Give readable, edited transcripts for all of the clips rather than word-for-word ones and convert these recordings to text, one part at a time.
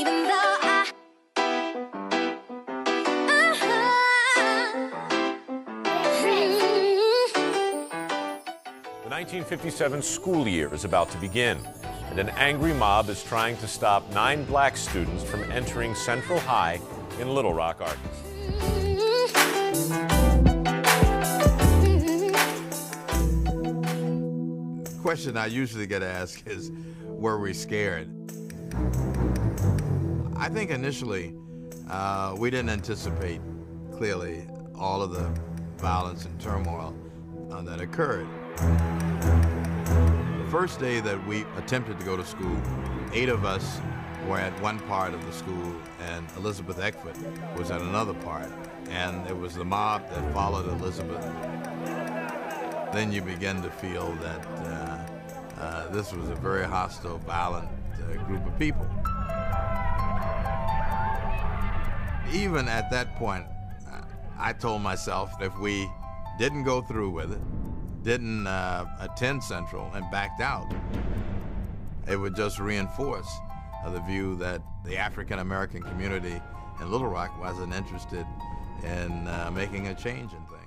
even though The 1957 school year is about to begin, and an angry mob is trying to stop 9 black students from entering Central High in Little Rock, Arkansas. The question I usually get asked is, were we scared? I think initially we didn't anticipate clearly all of the violence and turmoil that occurred. The first day that we attempted to go to school, 8 of us were at one part of the school and Elizabeth Eckford was at another part. And it was the mob that followed Elizabeth. Then you begin to feel that this was a very hostile, violent group of people. Even at that point, I told myself that if we didn't go through with it, didn't attend Central and backed out, it would just reinforce the view that the African American community in Little Rock wasn't interested in making a change in things.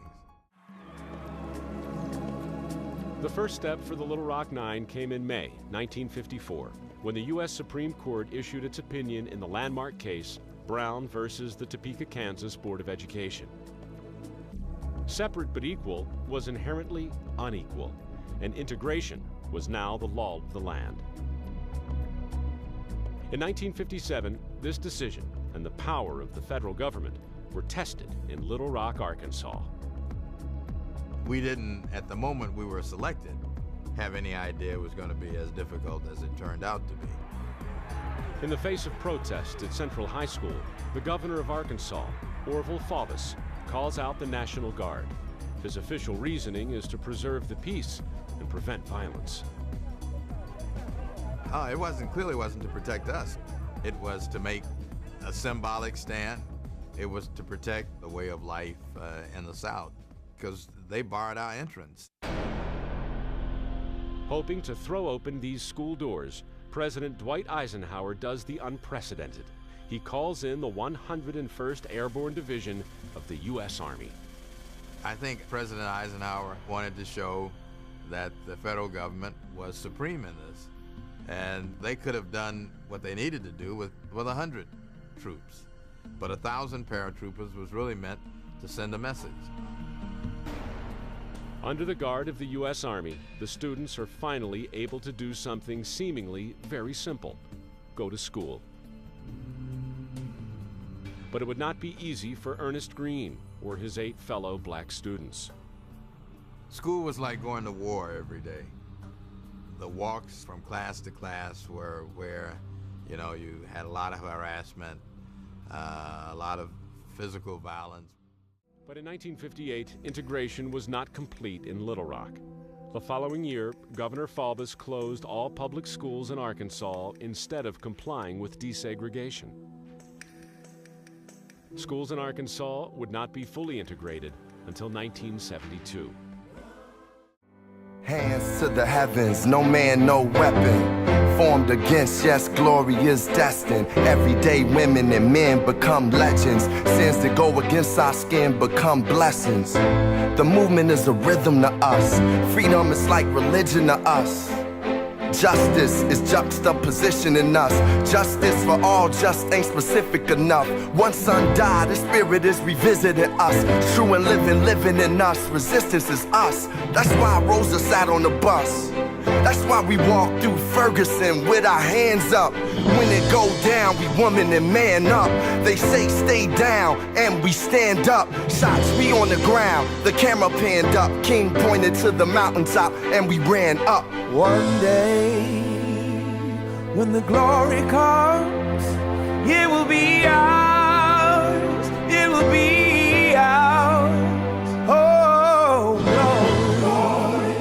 The first step for the Little Rock Nine came in May 1954, when the U.S. Supreme Court issued its opinion in the landmark case Brown versus the Topeka, Kansas Board of Education. Separate but equal was inherently unequal, and integration was now the law of the land. In 1957, this decision and the power of the federal government were tested in Little Rock, Arkansas. We didn't, at the moment we were selected, have any idea it was going to be as difficult as it turned out to be. In the face of protests at Central High School, the governor of Arkansas, Orville Faubus, calls out the National Guard. His official reasoning is to preserve the peace and prevent violence. It clearly wasn't to protect us. It was to make a symbolic stand. It was to protect the way of life in the South, because they barred our entrance. Hoping to throw open these school doors, President Dwight Eisenhower does the unprecedented. He calls in the 101st Airborne Division of the U.S. Army. I think President Eisenhower wanted to show that the federal government was supreme in this. And they could have done what they needed to do with 100 troops. But 1,000 paratroopers was really meant to send a message. Under the guard of the U.S. Army, the students are finally able to do something seemingly very simple: go to school. But it would not be easy for Ernest Green or his 8 fellow black students. School was like going to war every day. The walks from class to class were where, you had a lot of harassment, a lot of physical violence. But in 1958, integration was not complete in Little Rock. The following year, Governor Faubus closed all public schools in Arkansas instead of complying with desegregation. Schools in Arkansas would not be fully integrated until 1972. Hands to the heavens, no man, no weapon formed against, yes, glory is destined. Everyday women and men become legends. Sins that go against our skin become blessings. The movement is a rhythm to us. Freedom is like religion to us. Justice is juxtaposition in us. Justice for all just ain't specific enough. One son died, his spirit is revisiting us. True and living in us. Resistance is us. That's why Rosa sat on the bus. That's why we walk through Ferguson with our hands up. When it go down, we woman and man up. They say stay down, and we stand up. Shots we on the ground, the camera panned up. King pointed to the mountaintop, and we ran up. One day, when the glory comes, it will be ours. It will be ours. Oh, glory,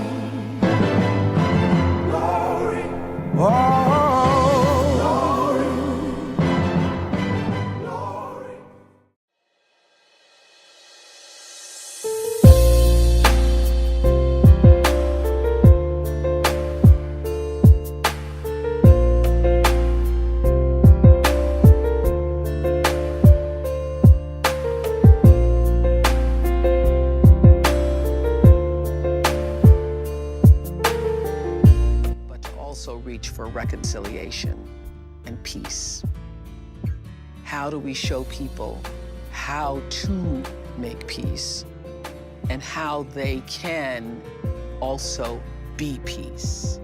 glory, glory. Oh. reach for reconciliation and peace? How do we show people how to make peace and how they can also be peace?